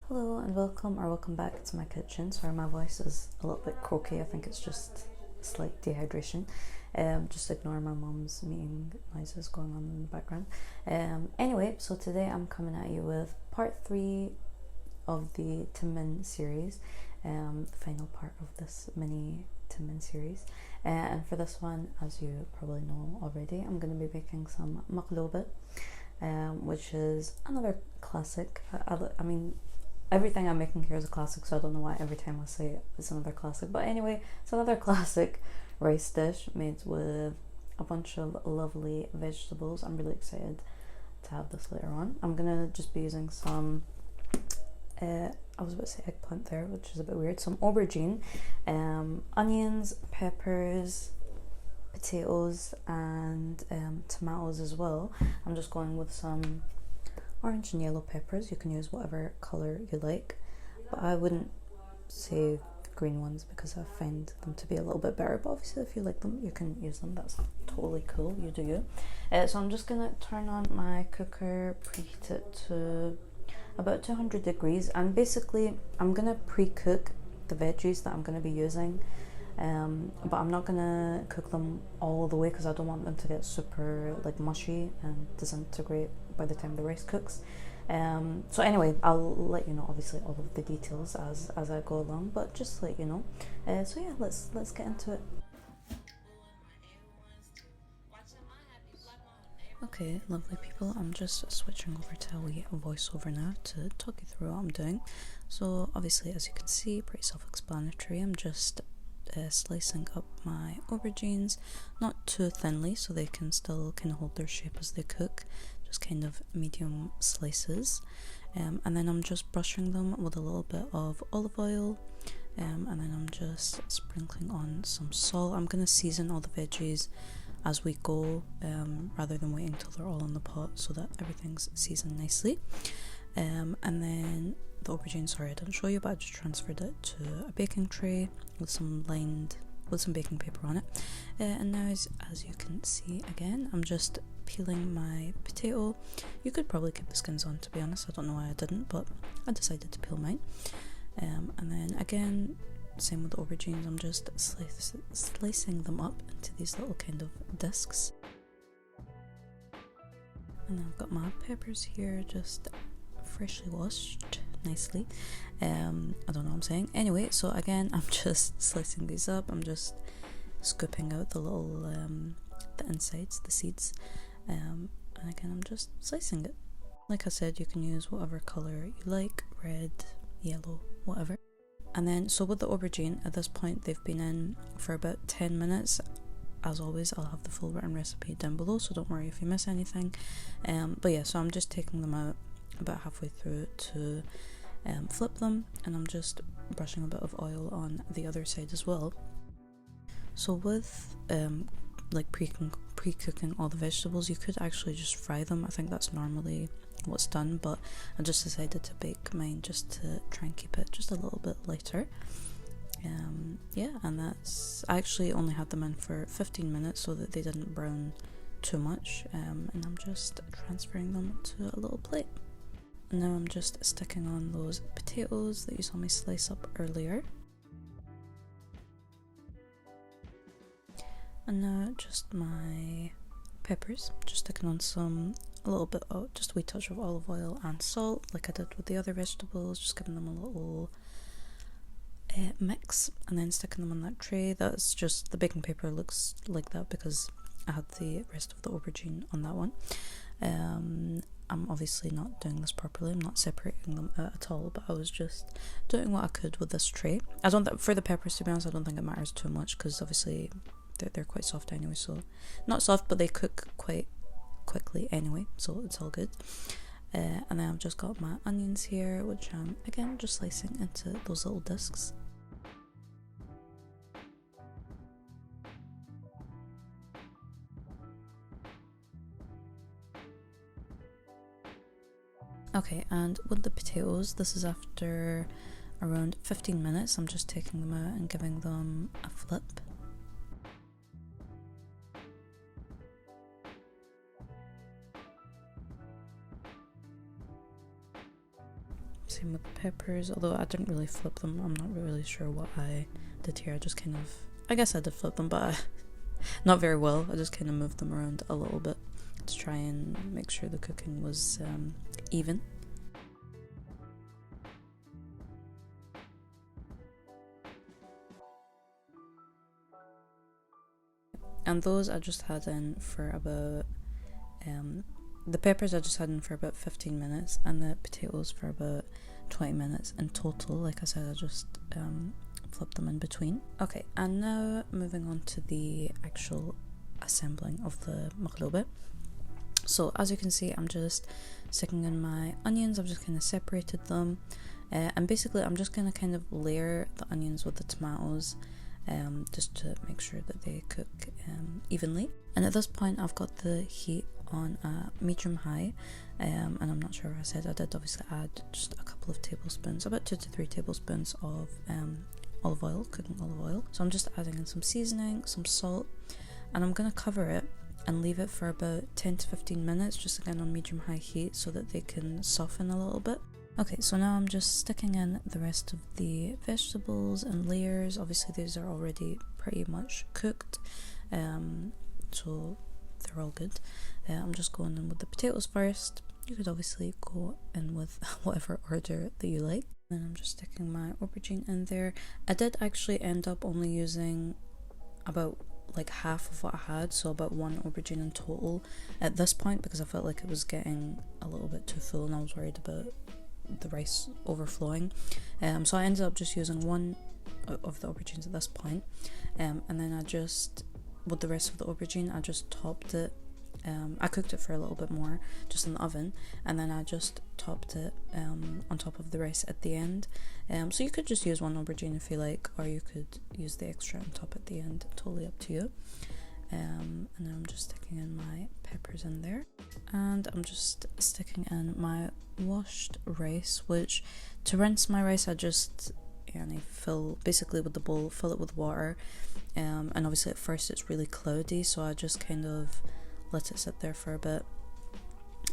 Hello and welcome back to my kitchen. Sorry, my voice is a little bit croaky. I think it's just slight dehydration. Just ignore my mum's meeting noises going on in the background. Anyway, so today I'm coming at you with part 3 of the Tim Min series, the final part of this mini Tim Min series. And for this one, as you probably know already, I'm going to be baking some maqlouba, which is another classic. I mean, everything I'm making here is a classic, so I don't know why every time I say it's another classic. But anyway, it's another classic rice dish made with a bunch of lovely vegetables. I'm really excited to have this later on. I'm gonna just be using some, I was about to say eggplant there, which is a bit weird, some aubergine, onions, peppers, potatoes, and tomatoes as well. I'm just going with some orange and yellow peppers. You can use whatever colour you like, but I wouldn't say green ones because I find them to be a little bit better, but obviously if you like them you can use them. That's totally cool, you do you. So I'm just gonna turn on my cooker, preheat it to about 200 degrees, and basically I'm gonna pre-cook the veggies that I'm gonna be using, but I'm not gonna cook them all the way because I don't want them to get super like mushy and disintegrate by the time the rice cooks. So anyway, I'll let you know obviously all of the details as I go along, but just to let you know. So yeah, let's get into it. Okay, lovely people, I'm just switching over to a wee voiceover now to talk you through what I'm doing. So obviously, as you can see, pretty self-explanatory. I'm just slicing up my aubergines, not too thinly so they can still kind of hold their shape as they cook, just kind of medium slices, and then I'm just brushing them with a little bit of olive oil, and then I'm just sprinkling on some salt. I'm going to season all the veggies as we go, rather than waiting until they're all in the pot, so that everything's seasoned nicely. And then the aubergine, sorry I didn't show you, but I just transferred it to a baking tray with some baking paper on it. And now as you can see, again, I'm just peeling my potato. You could probably keep the skins on, to be honest. I don't know why I didn't, but I decided to peel mine. And then again, same with the aubergines, I'm just slicing them up into these little kind of discs. And I've got my peppers here, just freshly washed nicely. I don't know what I'm saying. Anyway, so again, I'm just slicing these up. I'm just scooping out the little the insides, the seeds, and again I'm just slicing it. Like I said, you can use whatever colour you like, red, yellow, whatever. And then, so with the aubergine, at this point they've been in for about 10 minutes. As always, I'll have the full written recipe down below, so don't worry if you miss anything. But yeah, so I'm just taking them out about halfway through to flip them, and I'm just brushing a bit of oil on the other side as well. So with like pre-cooking all the vegetables, you could actually just fry them. I think that's normally what's done, but I just decided to bake mine just to try and keep it just a little bit lighter. Yeah, and I actually only had them in for 15 minutes so that they didn't brown too much, and I'm just transferring them to a little plate. And now I'm just sticking on those potatoes that you saw me slice up earlier. And now just my peppers, just sticking on a little bit of, just a wee touch of olive oil and salt, like I did with the other vegetables, just giving them a little mix, and then sticking them on that tray. That's just, the baking paper looks like that because I had the rest of the aubergine on that one. I'm obviously not doing this properly, I'm not separating them out at all, but I was just doing what I could with this tray. I don't for the peppers, to be honest, I don't think it matters too much because obviously they're quite soft anyway, so not soft, but they cook quite quickly anyway, so it's all good. And then I've just got my onions here, which I'm again just slicing into those little discs. Okay, and with the potatoes, this is after around 15 minutes. I'm just taking them out and giving them a flip. same with the peppers, although I didn't really flip them. I'm not really sure what I did here. I just kind of, I guess I did flip them, but not very well. I just kind of moved them around a little bit to try and make sure the cooking was even. And those I just had in for about, the peppers I just had in for about 15 minutes, and the potatoes for about 20 minutes in total. Like I said, I just flipped them in between. Okay, and now moving on to the actual assembling of the maqlouba. So as you can see, I'm just sticking in my onions. I've just kind of separated them, and basically I'm just going to kind of layer the onions with the tomatoes, just to make sure that they cook evenly. And at this point I've got the heat on a medium high, and I'm not sure if I said, I did obviously add just a couple of tablespoons, about 2 to 3 tablespoons of olive oil, cooking olive oil. So I'm just adding in some seasoning, some salt, and I'm going to cover it and leave it for about 10 to 15 minutes, just again on medium high heat, so that they can soften a little bit. Okay, so now I'm just sticking in the rest of the vegetables and layers. Obviously these are already pretty much cooked, so they're all good. I'm just going in with the potatoes first. You could obviously go in with whatever order that you like. Then I'm just sticking my aubergine in there. I did actually end up only using about like half of what I had, so about 1 aubergine in total at this point, because I felt like it was getting a little bit too full and I was worried about the rice overflowing. So I ended up just using 1 of the aubergines at this point, and then I just, with the rest of the aubergine, I just topped it. I cooked it for a little bit more just in the oven, and then I just topped it on top of the rice at the end. So you could just use 1 aubergine if you like, or you could use the extra on top at the end, totally up to you. And then I'm just sticking in my peppers in there, and I'm just sticking in my washed rice, which to rinse my rice I just fill basically with the bowl, fill it with water, and obviously at first it's really cloudy, so I just kind of let it sit there for a bit,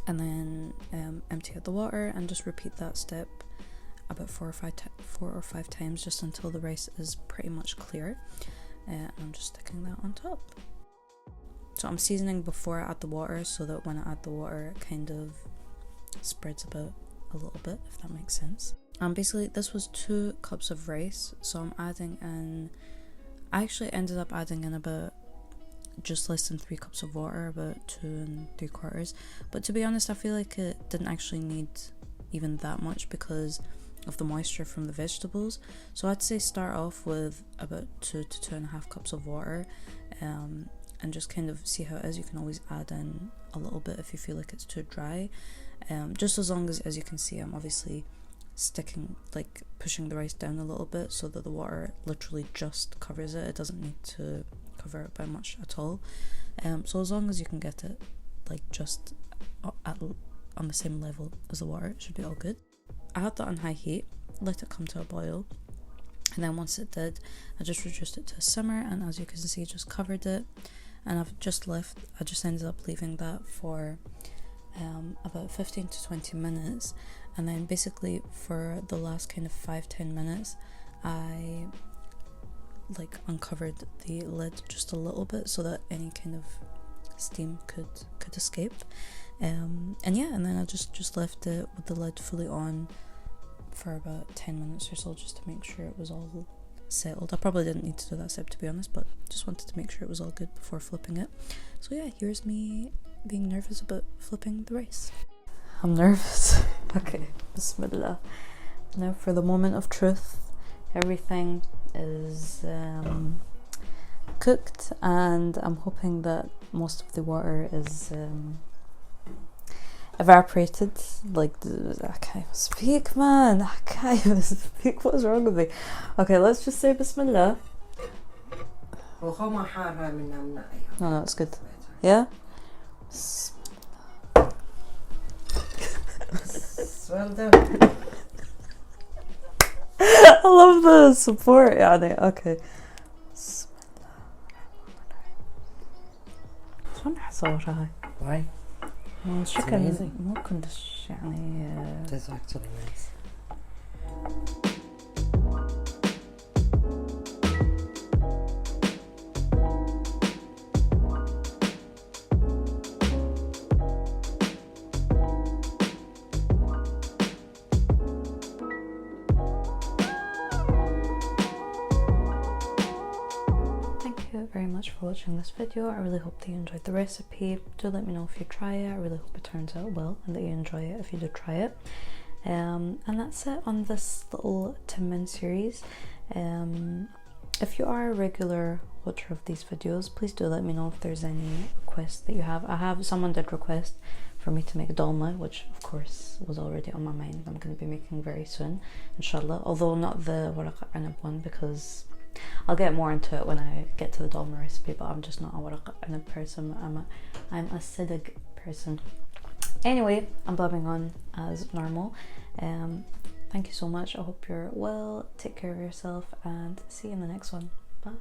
and then empty out the water and just repeat that step about 4 or 5 times, just until the rice is pretty much clear. And I'm just sticking that on top. So I'm seasoning before I add the water, so that when I add the water it kind of spreads about a little bit, if that makes sense. And basically this was 2 cups of rice, so I'm adding in, I actually ended up adding in about just less than 3 cups of water, about 2 3/4. But to be honest, I feel like it didn't actually need even that much because of the moisture from the vegetables. So I'd say start off with about 2 to 2.5 cups of water, and just kind of see how it is. You can always add in a little bit if you feel like it's too dry, just as long as you can see, I'm obviously sticking, like pushing the rice down a little bit so that the water literally just covers it. It doesn't need to cover it by much at all. So as long as you can get it like just on the same level as the water, it should be all good. I had that on high heat, let it come to a boil, and then once it did, I just reduced it to a simmer, and as you can see, just covered it. And I just ended up leaving that for about 15 to 20 minutes, and then basically for the last kind of 5-10 minutes I like uncovered the lid just a little bit so that any kind of steam could escape, and then I just left it with the lid fully on for about 10 minutes or so, just to make sure it was all settled. I probably didn't need to do that step, to be honest, but just wanted to make sure it was all good before flipping it. So yeah, here's me being nervous about flipping the rice. I'm nervous. Okay, bismillah. Now for the moment of truth. Everything is cooked, and I'm hoping that most of the water is evaporated. Like, I can't even speak, man. I can't even speak. What's wrong with me? Okay, let's just say bismillah. No, it's good. Yeah? Well done. I love the support, يعني. Okay. شو نحصورها هاي؟ Why? شكل مو كلش يعني. It is actually nice. very much for watching this video. I really hope that you enjoyed the recipe. Do let me know if you try it. I really hope it turns out well and that you enjoy it if you do try it. And that's it on this little Tim Min series. If you are a regular watcher of these videos, please do let me know if there's any requests that you have. Someone did request for me to make dolma, which of course was already on my mind. I'm going to be making very soon, inshallah, although not the waraq anab one, because I'll get more into it when I get to the dolma recipe, but I'm just not a waraq anab person. I'm a sidq person. Anyway, I'm blabbing on as normal. Thank you so much. I hope you're well. Take care of yourself and see you in the next one. Bye.